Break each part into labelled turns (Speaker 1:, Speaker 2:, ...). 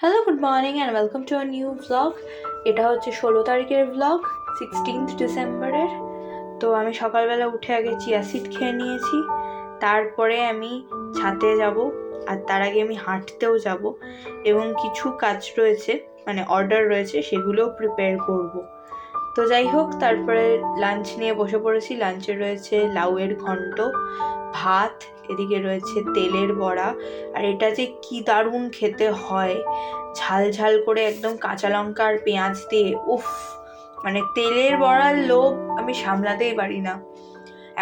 Speaker 1: Hello, good morning and welcome to a new blog. এটা হচ্ছে 16 তারিখের ব্লগ, 16th ডিসেম্বরের। তো আমি সকালবেলা উঠে আগে চিয়া সিড খেয়ে নিয়েছি, তারপরে আমি ছাদে যাব, আর তার আগে আমি হাঁটতেও যাব এবং কিছু কাজ রয়েছে, মানে অর্ডার রয়েছে, সেগুলোও প্রিপেয়ার করব। তো যাই হোক, তারপরে লাঞ্চ নিয়ে বসে পড়েছি। লাঞ্চে রয়েছে লাউয়ের ঘন্ট, ভাত, এদিকে রয়েছে তেলের বড়া। আর এটা যে কি দারুণ খেতে হয়, ঝাল ঝাল করে একদম কাঁচা লঙ্কা আর পেঁয়াজ দিয়ে। উফ, মানে তেলের বড়ার লোভ আমি সামলাতেই পারি না,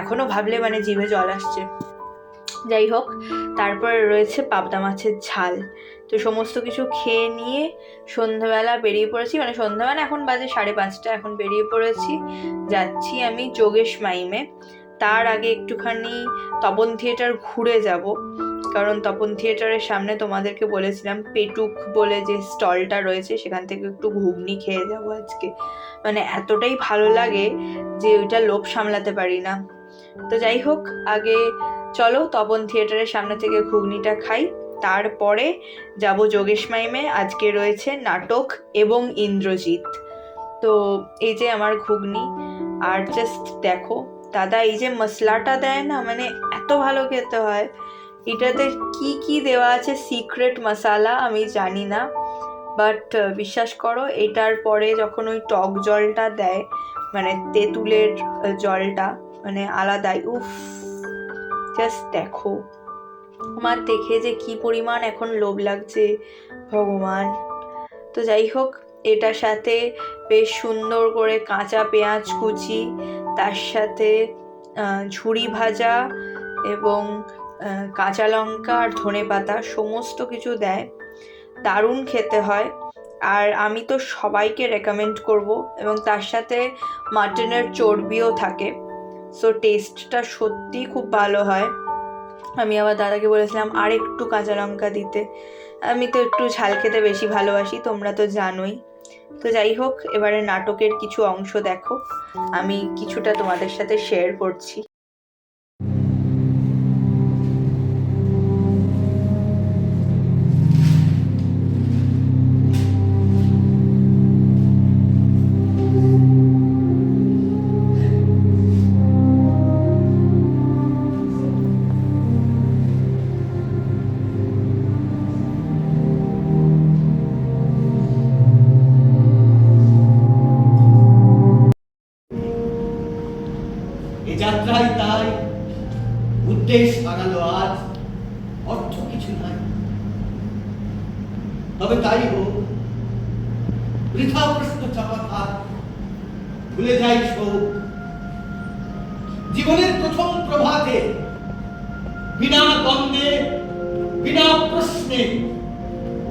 Speaker 1: এখনো ভাবলে মানে জিভে জল আসছে। যাই হোক, তারপরে রয়েছে পাবদা মাছের ঝাল। তো সমস্ত কিছু খেয়ে নিয়ে সন্ধ্যাবেলা বেরিয়ে পড়েছি, মানে সন্ধ্যা মানে এখন বাজে 5:30, এখন বেরিয়ে পড়েছি, যাচ্ছি আমি যোগেশ মাইমে। তার আগে একটুখানি তপন থিয়েটার ঘুরে যাব, কারণ তপন থিয়েটারের সামনে তোমাদেরকে বলেছিলাম পেটুক বলে যে স্টলটা রয়েছে, সেখান থেকে একটু ঘুগনি খেয়ে যাব আজকে। মানে এতটাই ভালো লাগে যে ওইটা লোভ সামলাতে পারি না। তো যাই হোক, আগে চলো তপন থিয়েটারের সামনে থেকে ঘুগনিটা খাই, তারপরে যাব যোগেশ মাইমে। আজকে রয়েছে নাটক এবং ইন্দ্রজিৎ। তো এই যে আমার ঘুগনি, আর জাস্ট দেখো দাদা এই যে মশলাটা দেয় না, মানে এত ভালো খেতে হয়। এটাতে কি কি দেওয়া আছে সিক্রেট মশালা আমি জানি না, বাট বিশ্বাস করো এটার পরে যখন ওই টক জলটা দেয়, মানে তেঁতুলের জলটা, মানে আলাদাই। উফ, জাস্ট দেখো, আমার দেখে যে কি পরিমাণ এখন লোভ লাগছে ভগবান। তো যাই হোক, এটার সাথে বেশ সুন্দর করে কাঁচা পেঁয়াজ কুচি, তার সাথে ঝুরি ভাজা এবং কাঁচা লঙ্কা আর ধনেপাতা সমস্ত কিছু দেয়, দারুণ খেতে হয়। আর আমি তো সবাইকে রেকমেন্ড করব, এবং তার সাথে মাটনের চর্বিও থাকে, সো টেস্টটা সত্যি খুব ভালো হয়। আমি আবার দাদাকে বলেছিলাম আর একটু কাঁচা লঙ্কা দিতে, আমি তো একটু ঝাল খেতে বেশি ভালোবাসি, তোমরা তো জানোই। তো যাই হোক, এবারে নাটকের কিছু অংশ দেখো, আমি কিছুটা তোমাদের সাথে শেয়ার করছি।
Speaker 2: যাত্রায় তাই উদ্দেশ্য হারালো আজ, অর্থ কিছু নাই। তবে তাই হোক, বৃথা প্রশ্ন চাপা থাক, ভুলে যাই শোক। জীবনের প্রথম প্রভাতে বিনা দ্বন্দ্বে, বিনা প্রশ্নে,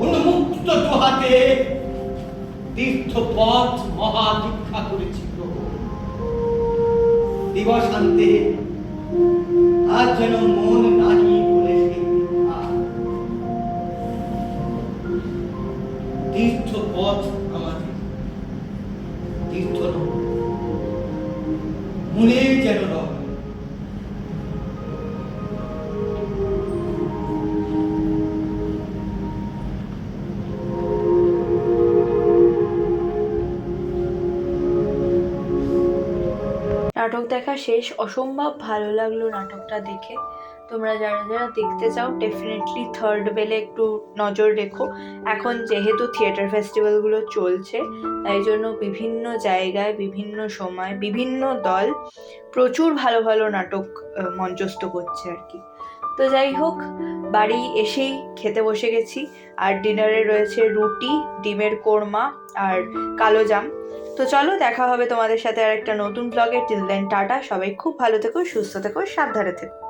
Speaker 2: উন্মুক্ত দুহাতে তীর্থপথ মহা দীক্ষা করেছি প্রভু। দিবসান্তে আজ যেন মন নাহি বলে সেই তীর্থপথ আমাদের, তীর্থ মনে যেন রব।
Speaker 1: নাটক দেখা শেষ, অসম্ভব ভালো লাগলো নাটকটা দেখে। তোমরা যারা যারা দেখতে চাও ডেফিনেটলি থার্ড বেলে একটু নজর রেখো। এখন যেহেতু থিয়েটার ফেস্টিভ্যালগুলো চলছে, তাই জন্য বিভিন্ন জায়গায় বিভিন্ন সময় বিভিন্ন দল প্রচুর ভালো ভালো নাটক মঞ্চস্থ করছে আর কি। তো যাই হোক, বাড়ি এসেই খেতে বসে গেছি, আর ডিনারে রয়েছে রুটি, ডিমের কোরমা আর কালো জাম। তো চলো, দেখা হবে তোমাদের সাথে আর একটা নতুন ব্লগে। টিল দেন টাটা, সবাই খুব ভালো থেকো, সুস্থ থেকো, সাবধানে থেকো।